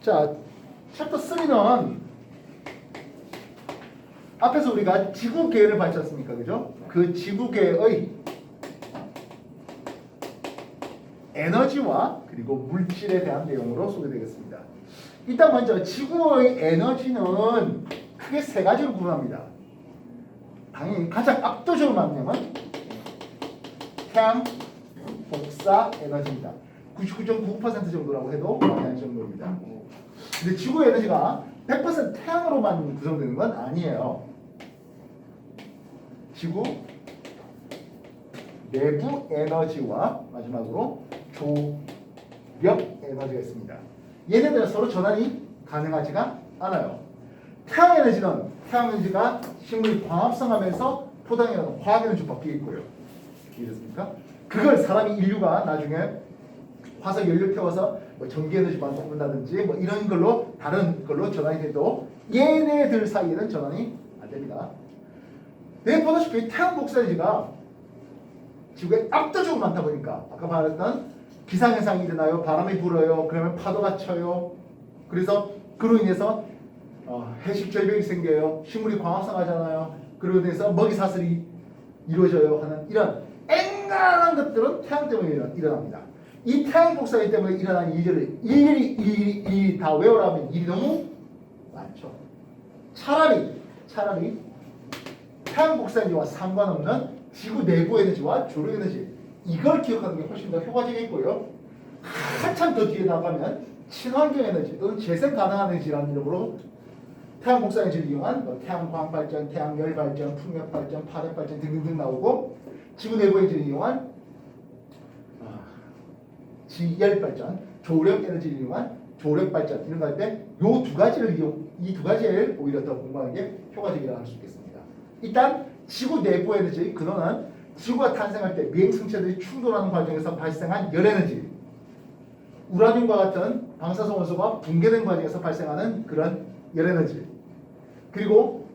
자, 챕터 3는 앞에서 우리가 지구계를 봤지 않습니까? 그죠? 그 지구계의 에너지와 그리고 물질에 대한 내용으로 소개되겠습니다. 일단 먼저 지구의 에너지는 크게 세 가지로 구분합니다. 당연히 가장 압도적으로 많은 양은 태양 복사 에너지입니다. 99.9% 정도라고 해도 과언이 정도입니다. 근데 지구의 에너지가 100% 태양으로만 구성되는 건 아니에요. 지구 내부 에너지와 마지막으로 조력 에너지가 있습니다. 얘네들은 서로 전환이 가능하지가 않아요. 태양 에너지가 식물이 광합성하면서 포도당이라는 화학 에너지로 바뀌어 있고요. 이해됐습니까? 그걸 인류가 나중에 화석 연료 태워서 뭐 전기 에너지 만든다든지 뭐 이런 걸로 다른 걸로 전환이 돼도 얘네들 사이에는 전환이 안 됩니다. 내가 보다시피 태양 복사 에너지가 지구에 압도적으로 많다 보니까 아까 말했던 기상현상이 일어나요. 바람이 불어요. 그러면 파도가 쳐요. 그래서 그로 인해서 해식 절벽이 생겨요. 식물이 광합성하잖아요. 그로 인해서 먹이 사슬이 이루어져요 하는 이런 앵간한 것들은 태양 때문에 일어납니다. 이 태양 복사기 때문에 일어나는 일들을 일일이 다 외우라면 일이 너무 많죠. 차라리 태양 복사기와 상관없는 지구 내부 에너지와 조력 에너지 이걸 기억하는 게 훨씬 더 효과적이고요. 한참 더 뒤에 나가면 친환경 에너지 또는 재생 가능한 에너지라는 이름으로 태양 복사 에너지를 이용한 태양광 발전, 태양열 발전, 풍력 발전, 파력 발전 등등등 나오고 지구 내부 에너지를 이용한 지열 발전, 조력 에너지를 이용한 조력 발전 이런 거 할 때 이 두 가지를 오히려 더 공부하는 게 효과적이라고 할 수 있겠습니다. 일단 지구 내부 에너지 그거는 지구가 탄생할 때 미행성체들이 충돌하는 과정에서 발생한 열 에너지, 우라늄과 같은 방사성 원소가 붕괴된 과정에서 발생하는 그런 열 에너지, 그리고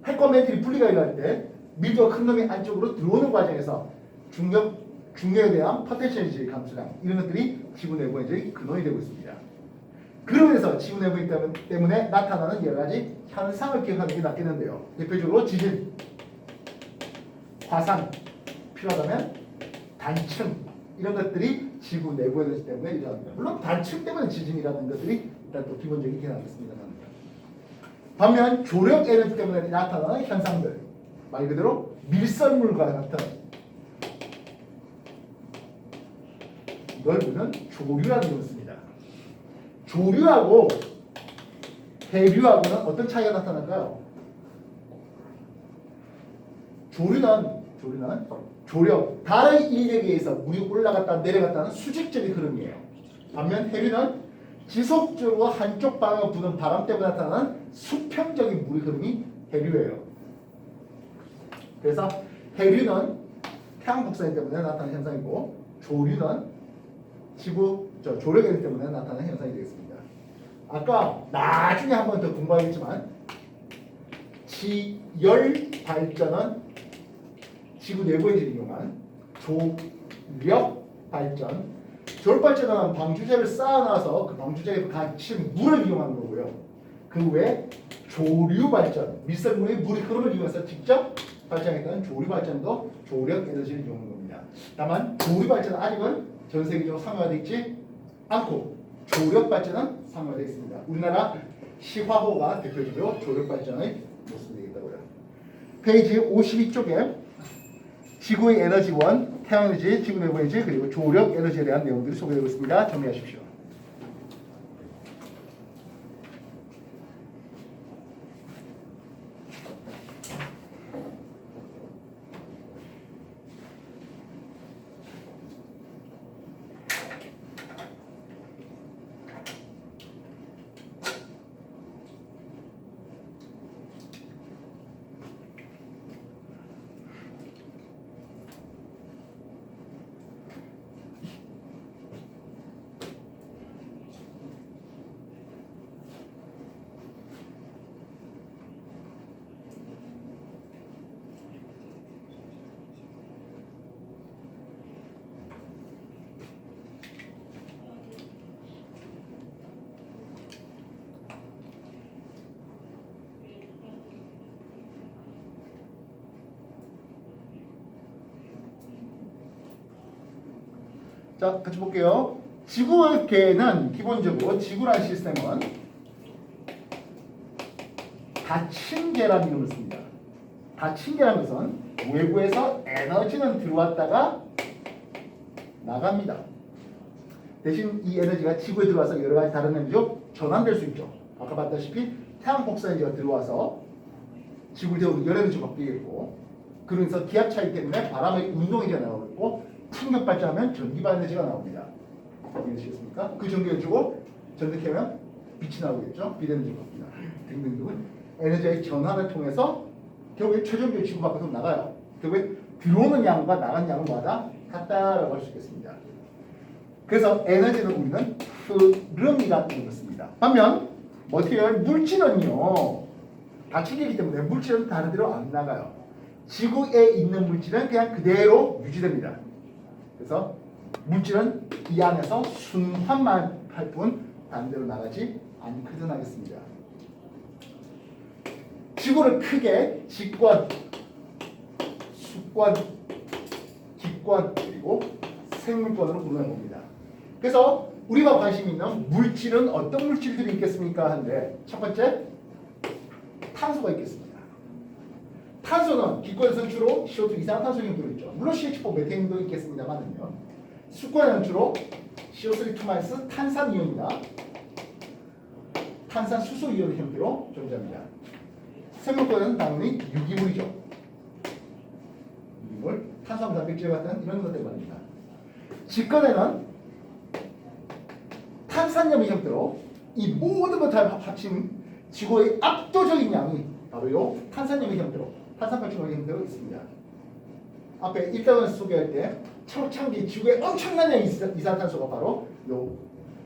핵과 멘틀이 분리가 일어날 때 밀도가 큰 놈이 안쪽으로 들어오는 과정에서 중력에 대한 포텐셜 에너지 감소량 이런 것들이 지구 내부 에너지의 근원이 되고 있습니다. 그러면서 지구 내부 때문에 나타나는 여러 가지 현상을 기억하는 게 낫겠는데요. 대표적으로 지진, 화산, 필요하다면 단층 이런 것들이 지구 내부 에너지 때문에 일어납니다. 물론 단층 때문에 지진이라는 것들이 일단 또 기본적이긴 하겠습니다만 반면 조력 에너지 때문에 나타나는 현상들 말 그대로 밀설물과 같은 이걸 우리는 조류라는 걸 씁니다. 조류하고 해류하고는 어떤 차이가 나타날까요? 조류는 조력, 다른 인력에 의해서 물이 올라갔다 내려갔다는 수직적인 흐름이에요. 반면 해류는 지속적으로 한쪽 방향으로 부는 바람 때문에 나타나는 수평적인 물의 흐름이 해류예요. 그래서 해류는 태양 복사기 때문에 나타나는 현상이고 조류는 조력 에너지 때문에 나타나는 현상이 되겠습니다. 아까 나중에 한 번 더 공부하겠지만 지열 발전은 지구 내부 에너지를 이용한 조력 발전, 조력 발전은 방주제를 쌓아놔서 그 방주제에 갇힌 물을 이용하는 거고요. 그 외에 조류 발전, 밀설물의 물의 흐름을 이용해서 직접 발전했던 조류 발전도 조력 에너지를 이용하는 겁니다. 다만 조류 발전은 아직은 전 세계적으로 상용화되어 있지 않고 조력 발전은 상용화되어 있습니다. 우리나라 시화호가 대표적으로 조력 발전의 모습이 되겠다고요. 페이지 52쪽에 지구의 에너지원, 태양 에너지, 지구 내부 에너지 그리고 조력 에너지에 대한 내용들이 소개되고 있습니다. 정리하십시오. 자, 같이 볼게요. 지구계는 기본적으로 지구라는 시스템은 닫힌 계라는 이름을 씁니다. 닫힌 계라는 것은 외부에서 에너지는 들어왔다가 나갑니다. 대신 이 에너지가 지구에 들어와서 여러 가지 다른 에너지로 전환될 수 있죠. 아까 봤다시피 태양 복사 에너지가 들어와서 지구를 태우는 열 에너지가 바뀌겠고, 그러면서 기압 차이 때문에 바람의 운동 에너지가 나오고, 풍력 발전하면 전기 발 에너지가 나옵니다. 이해되시겠습니까? 그 전기를 주고 전등켜면 빛이 나오겠죠. 빛 에너지가 바뀝니다. 등등등은 에너지의 전환을 통해서 결국에 최종적으로 지구 밖으로 나가요. 결국에 들어오는 양과 나가는 양마다 같다라고 할 수 있겠습니다. 그래서 에너지는 우리는 흐름이라고 부릅니다. 반면 머티리얼 물질은요, 닫히기 때문에 물질은 다른 데로 안 나가요. 지구에 있는 물질은 그냥 그대로 유지됩니다. 그래서 물질은 이 안에서 순환만 할 뿐 다른 데로 나가지 않거든 하겠습니다. 지구를 크게 직관, 수관, 기관 그리고 생물권으로 구분해 봅니다. 그래서 우리가 관심 있는 물질은 어떤 물질들이 있겠습니까? 하는데 첫 번째 탄소가 있겠습니다. 탄소는 기권에서는 주로 CO2 이산화탄소 형태로 있죠. 물론 CH4 메테인도 있겠습니다만은요. 수권에는 주로 CO3 탄산이온이나 탄산수소 이온 형태로 존재합니다. 생물권에는 당연히 유기물이죠. 유기물, 탄수화물, 단백질 같은 이런 것들 말입니다. 직권에는 탄산염의 형태로 이 모든 것을 합친 지구의 압도적인 양이 바로 요 탄산염의 형태로, 탄산칼슘의 형태로 있습니다. 앞에 1단원 소개할 때 초창기 지구의 엄청난 양의 이산탄소가 바로 요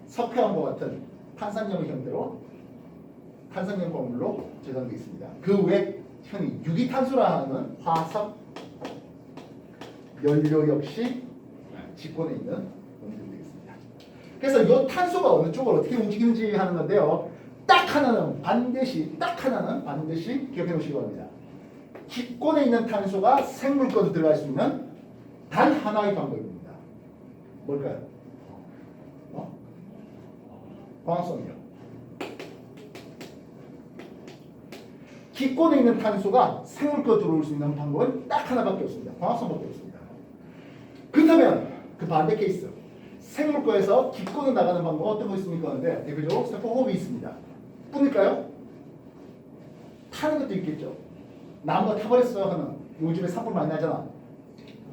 석회암과 같은 탄산염의 형태로 탄산염 광물로 저장되어 있습니다. 그 외에 흔히 유기탄소라 하는 화석 연료 역시 직권에 있는 원인들이 되겠습니다. 그래서 이 탄소가 어느 쪽을 어떻게 움직이는지 하는 건데요. 딱 하나는 반드시 기억해 놓으시기 바랍니다. 기권에 있는 탄소가 생물권으로 들어갈 수 있는 단 하나의 방법입니다. 뭘까요? 광합성이요. 기권에 있는 탄소가 생물권으로 들어올 수 있는 방법은 딱 하나밖에 없습니다. 광합성밖에 없습니다. 그렇다면 그 반대 케이스, 생물권에서 기권으로 나가는 방법은 어떤 거 있습니까? 하는데 대표적으로 세포호흡이 있습니다. 뿐일까요? 타는 것도 있겠죠. 나무가 타버렸어요 하면 요즘에 산불 많이 나잖아.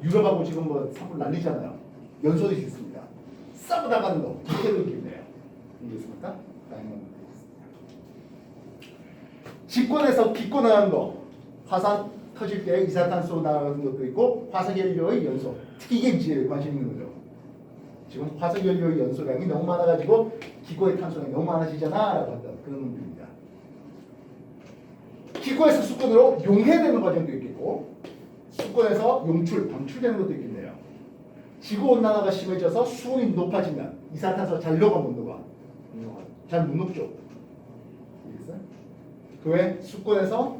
유럽하고 지금 뭐 산불 난리잖아요. 연소도 있습니다. 싸고 나가는 거 이때도 있겠네요. 이게 있습니까? 다양한 것들이 있습니다. 직권에서 기권하는 거, 화산 터질 때 이산탄소 나가는 것도 있고 화석연료의 연소, 특히 이게 이제 관심 있는 거죠. 지금 화석연료의 연소량이 너무 많아가지고 기권의 탄소량이 너무 많아지잖아 라고 한다. 그런 의미입니다. 기권에서 수권으로 용해되는 과정도 있겠고 수권에서 용출, 방출되는 것도 있겠네요. 지구온난화가 심해져서 수온이 높아지면 이산탄소가 잘 녹아 못 녹아. 잘 못 녹죠. 그 외 수권에서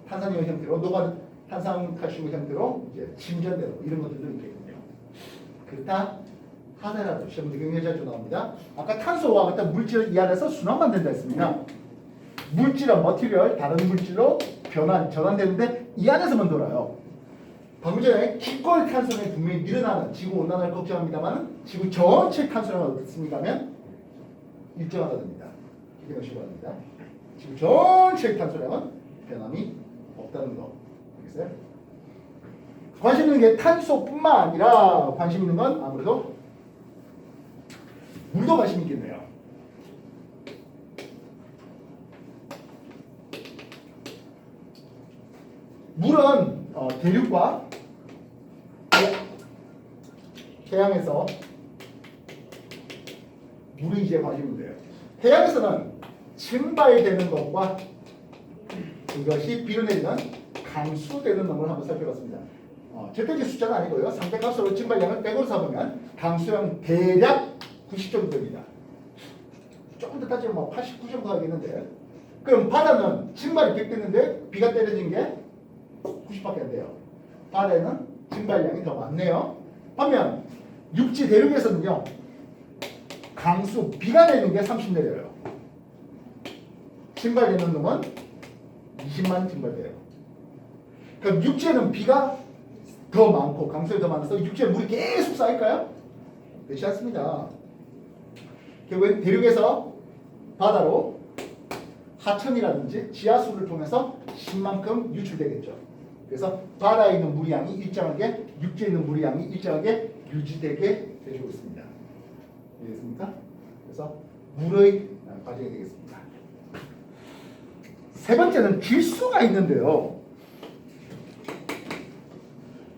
탄산이온 형태로 녹아 탄산칼슘 형태로 이제 침전되고 이런 것들도 있겠군요. 그렇다 하더라도 시험 굉장히 자주 나옵니다. 아까 탄소와 같은 물질을 이 안에서 순환만 된다 했습니다. 물질은 머티리얼 다른 물질로 전환되는데 이 안에서만 돌아요. 방금 전에 기권의 탄소는 분명히 늘어나는 지구 온난화를 걱정합니다만 지구 전체 탄소량은 어떻습니까? 하면 일정하다 됩니다. 기억해 주시기 바랍니다. 지구 전체 탄소량은 변함이 없다는 거. 알겠어요? 관심 있는 게 탄소뿐만 아니라 관심 있는 건 아무래도 물도 관심 있겠네요. 물은 대륙과 해양에서 물이 이제 관심인데요. 해양에서는 증발되는 것과 이것이 비로 내리는 강수되는 놈을 한번 살펴봤습니다. 절대적 숫자는 아니고요. 상대값으로 증발량을 빼고 잡으면 강수량 대략 90 정도 됩니다. 조금 더 따지면 89 정도 하겠는데, 그럼 바다는 증발이 100 됐는데 비가 때려진 게 90밖에 안 돼요. 바다에는 증발량이 더 많네요. 반면 육지 대륙에서는요. 강수 비가 내리는 게 30 내려요. 증발되는 놈은 20만 증발돼요. 그럼 육지에는 비가 더 많고 강수가 더 많아서 육지에 물이 계속 쌓일까요? 그렇지 않습니다. 결국엔 대륙에서 바다로 하천이라든지 지하수를 통해서 신만큼 유출되겠죠. 그래서 바다에 있는 물의 양이 일정하게 육지에 있는 물의 양이 일정하게 유지되게 해주고 있습니다. 이해됐습니까? 그래서 물의 과정이 되겠습니다. 세 번째는 질소가 있는데요.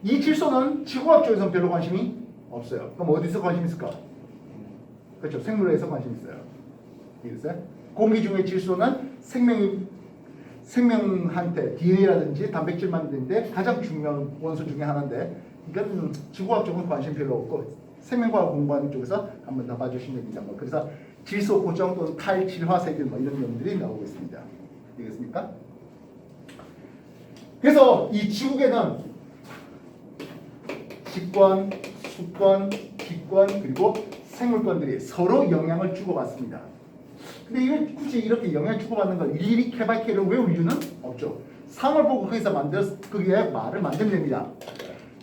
이 질소는 지구학 쪽에서는 별로 관심이 없어요. 그럼 어디서 관심 있을까? 그렇죠. 생물에서 관심 있어요. 이해됐어요? 공기 중의 질소는 생명한테 DNA라든지 단백질 만드는데 가장 중요한 원소 중에 하나인데 이건 지구학 쪽은 관심 별로 없고 생명과학 공부하는 쪽에서 한번 더 봐주시면 됩니다. 그래서 질소 고정 또는 탈질화세균 이런 놈들이 나오고 있습니다. 되겠습니까? 그래서 이 지구계는 직권, 수권, 기권 그리고 생물권들이 서로 영향을 주고받습니다. 근데 이걸 굳이 이렇게 영향을 주고받는 걸 일일이 K/K를 외울 이유는 없죠. 상을 보고 거기서 거기에 말을 만들면 됩니다.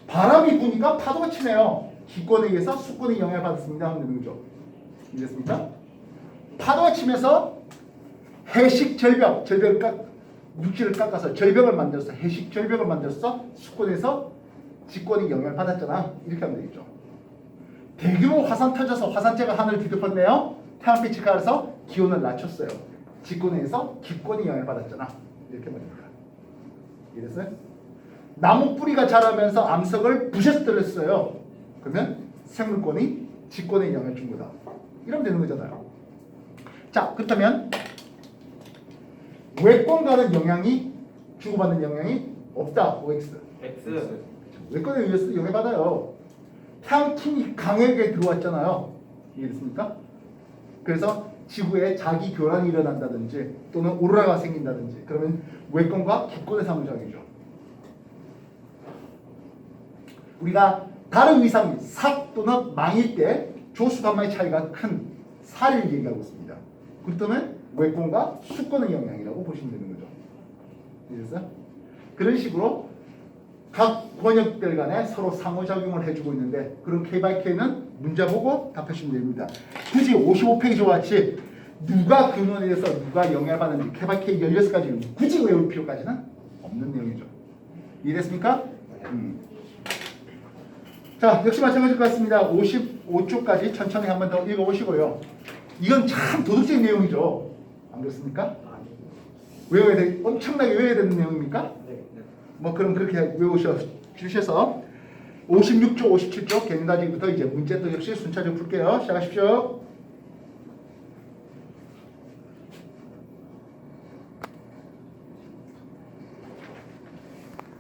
바람이 부니까 파도가 치네요. 기권에 의해서 수권이 영향을 받았습니다 하면 되는 거죠. 이해됐습니까? 파도가 치면서 해식 절벽을 육지를 깎아서 절벽을 만들어서 해식 절벽을 만들어서 수권에서 직권이 영향을 받았잖아. 이렇게 하면 되겠죠. 대규모 화산 터져서 화산재가 하늘을 뒤덮었네요. 태양빛이 가서 기온을 낮췄어요. 직권에서 기권이 영향을 받았잖아. 이렇게 말입니다. 이래서요. 나무 뿌리가 자라면서 암석을 부셔뜨렸어요. 그러면 생물권이 직권에 영향을 준 거다. 이러면 되는 거잖아요. 자, 그렇다면 외권과는 영향이 주고받는 영향이 없다. OX. X. 외권에 의해서 영향받아요. 태양팀이 강하게 들어왔잖아요. 이해됐습니까? 그래서 지구에 자기 교란이 일어난다든지 또는 오로라가 생긴다든지 그러면 외권과 기권의 상호작용이죠. 우리가 다른 위상이 삭 또는 망일 때 조수간만의 차이가 큰 사를 얘기하고 있습니다. 그렇다면 외권과 수권의 영향이라고 보시면 되는 거죠. 이해됐어요? 그런 식으로 각 권역들 간에 서로 상호작용을 해주고 있는데 그런 K/K는 문제 보고 답하시면 됩니다. 굳이 55페이지와 같이 누가 근원에 대해서 누가 영향을 받는지 K/K 16가지를 굳이 외울 필요까지는 없는 내용이죠. 이해됐습니까? 자, 역시 마찬가지일 것 같습니다. 55쪽까지 천천히 한번 더 읽어보시고요. 이건 참 도덕적인 내용이죠. 안 그렇습니까? 외워야 돼, 엄청나게 외워야 되는 내용입니까? 네. 뭐 그럼 그렇게 외우셔서 56쪽, 57쪽 개념 가지고부터 이제 문제 또 역시 순차적으로 풀게요. 시작하십시오.